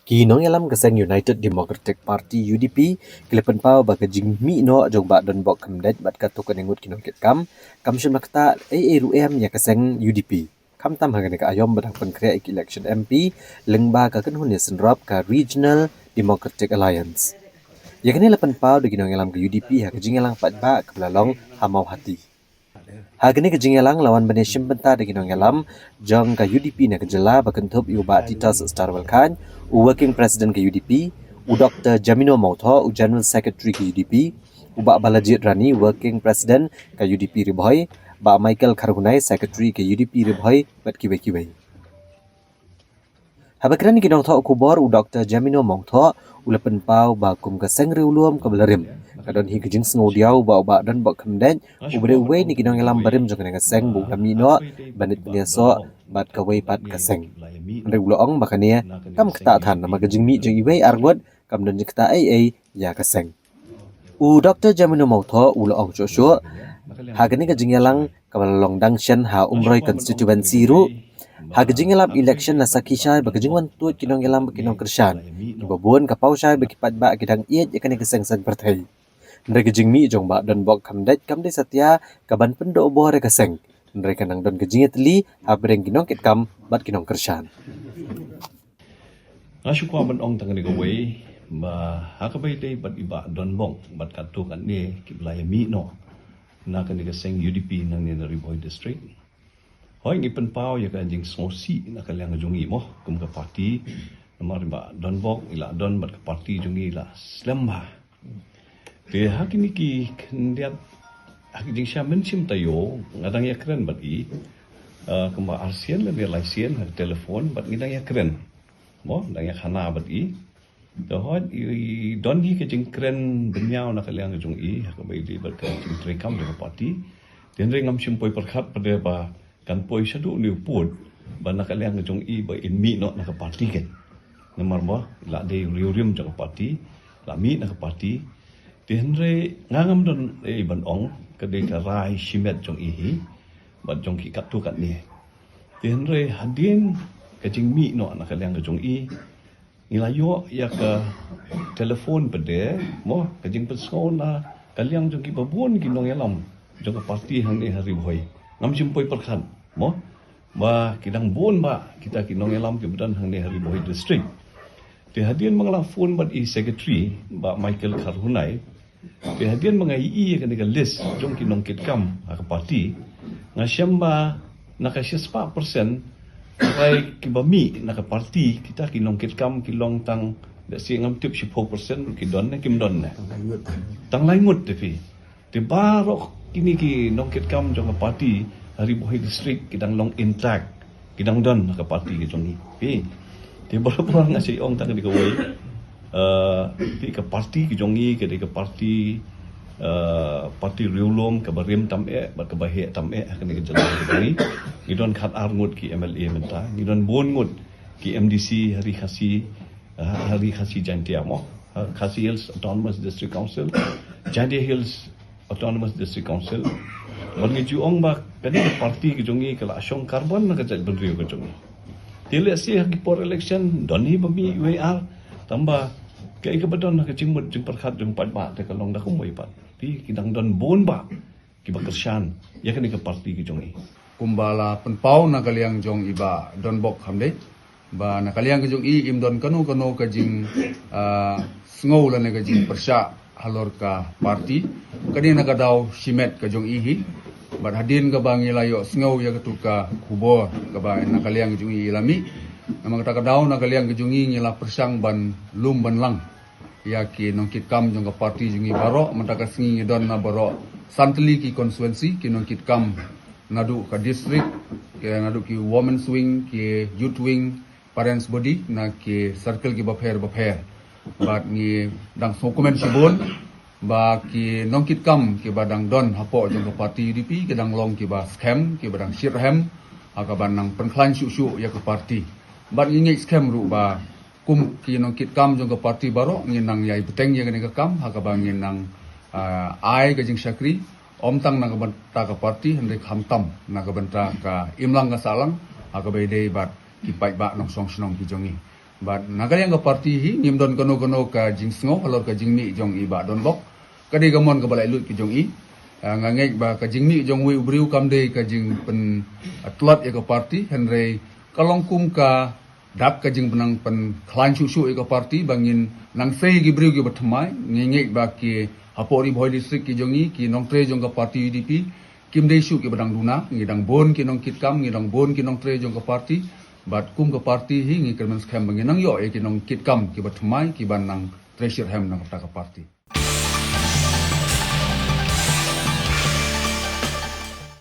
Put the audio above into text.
Kinong yalam kaseng United Democratic Party UDP kilepen pau baka jingmi no jong ba don bok kemdet bat ka token engut kinong kit kam shun makta ruem ya kaseng UDP kam tam hagane ka ayom badang penkrea ik election MP lengba ka kan hun senrop ka Regional Democratic Alliance ya kene lepen pau de kinong yalam ke UDP ha ka jing yalang pat ba kebelalong hamau hati Hagani ke jingelang lawan bani shimpenta de ginong yalam jong ka UDP na kejela bakentup iuba titas star welkan u working president ke UDP u Dr. Jamino Mautho u general secretary ke UDP u ba Balajit Rani working president ke UDP Riboy ba Michael Kharhunai secretary ke UDP Riboy bat kiwe Habakran kinong tho kubor u Dr. Jamino Mautho u lepen pau ba kum ka sengri ulum ka belarim kadon hi kijing sengu diau ba dan ba kemden u bere we ni kinong yalam barim jong ka seng bu kamino banit penyaso bat ka we pat ka seng andre uloong bakania kam kta than nama kijing mi jong iwe argot kam don kta ai ya ka seng u Dr. Jamino Mautho u loong cho hagani kijing yalang kabalong dangshan ha umroi constituency ru Hagajing yalam election na sakishay bagajingwan tuot kinong yalam kinong kersyan. Ibabon kapaw shay bagipat ba kidang iet yakan ikasengsan pertay. Nregajing mi jong ba don bok kamde satya kaban pendo obo re kaseng. Nreka nang don gajing etli habreng kinong kitkam bat kinong kersyan. Ngasukwa man ong tangan gaway ba hakabay tay bat iba don bong bat katukan ni kiblaya mi no na kanigaseng UDP ng Riboy District. Hoy ngipen pao ya kan jing sosi na kalyang jungi mo kum ka party namar ba don bok ila don bat ka party jungi la slamba te hakini ki kendiat hakijing shamen sim tayo ngadang ya keren bat i kuma arsian le laisien ha telefon bat ngidang ya keren mo dang ya khana bat i to hoy i don hi ke jing keren benyau na kalyang jungi hakabai di bat ka jing trekam de party den ngam sim poi perkhat pada ba kan poi sadu ni put ban nakaliang jong i ba in mi no nak party ke namar mo la de rium jong party la mi nak party tenre ngangam don e ban ong ka de ka rai shimet jong i hi ban jong ki kap tu kat ni tenre hadin ka jing mi no nakaliang jong i ilayo ya ka telefon pede mo ka jing pesko na kaliang jong ki babon ki nong yalam jong party hang ni hari boy ngam simpoi perkhan mo ba kidang bon ba kita kinong elam ke badan hang ne hari boy district te hadian mangla phone bat i secretary ba Michael Kharhunai te hadian mangai i ka ne list jong kinong kitkam ka party ngasyam ba nakasya 4% kai kibami naka party kita kinong kitkam kilong tang da si ngam tip 4% kidon ne kimdon ne tang laingut te barok kini ki nongket kam jong party hari boy district kidang long intact kidang don ka party ki jong ni ti berapa ngasi ong tang di kawai ti ka party ki jong ni ke ka party party riulom ka barim tam e ba ka bahe tam e ka ni jalan ni gidon khat arngut ki MLA menta gidon bon ngut ki MDC hari khasi jantia mo Khasi Hills Autonomous District Council Jantia Hills Autonomous District Council Wangi juong ba kani party ki jongi kala asyong carbon na kajat bendrio ka jongi tile si haki por election doni bami UAR tamba kai ka badon ka jingmut jing perkhat jing pat ba te kalong da kumoi pat ti kidang don bon ba ki bakersyan ya kani ka party ki jongi kumbala penpau na kaliang jong iba don bok hamde ba na kaliang ka jong i im don kanu ka jing sngow la na ka jing persya halor ka party kani nagadaw simet ka jong ihi bat hadin ka bang ilayo sngow ya katuka kubor ka ba nakaliang jong i ilami namang takadaw nakaliang jong i ngila persang ban lum ban lang ya ki nongkit kam jong ka party jong i baro mantaka singi don na baro santli ki constituency ki nongkit kam nadu ka district ki nadu ki women's wing ki youth wing parents body na ki circle ki bapher bat ni dang dokumen sibon ba ki nongkit kam ki badang don hapo jong party UDP ki dang long ki ba scam ki badang shirham aga banang penklan syu ya ke party bat ngi scam ru ba kum ki nongkit kam jong party baro nginang yai beteng yang ni kam aga bang nginang ai ka jing syakri om tang na ka party hendek hamtam na ka benta ka imlang ka salang aga be dei bat ki pai ba nong song snong ki jongi But nakaliang ka party hi ngim don kano ka jing sngo halor ka jing mi jong i ba don bok. Kadi gamon ka balai lut ki jong i. Ngangek ba ka jing mi jong wi ubriu kam de ka jing pen atlat ya ka party henry kalongkum ka dap ka jing penang pen klan su ka party bangin nang sei gi briu gi batmai ngengek ba ki hapori boy district ki jong i ki nong tre jong ka party UDP kim de su ki badang duna ngidang bon ki nong kitkam ngidang bon ki nong tre jong ka party bat kum ka party hi ngi kermen skam bangin nang yo e ki nong kitkam ki batmai ki ban nang treasure hem nang ka party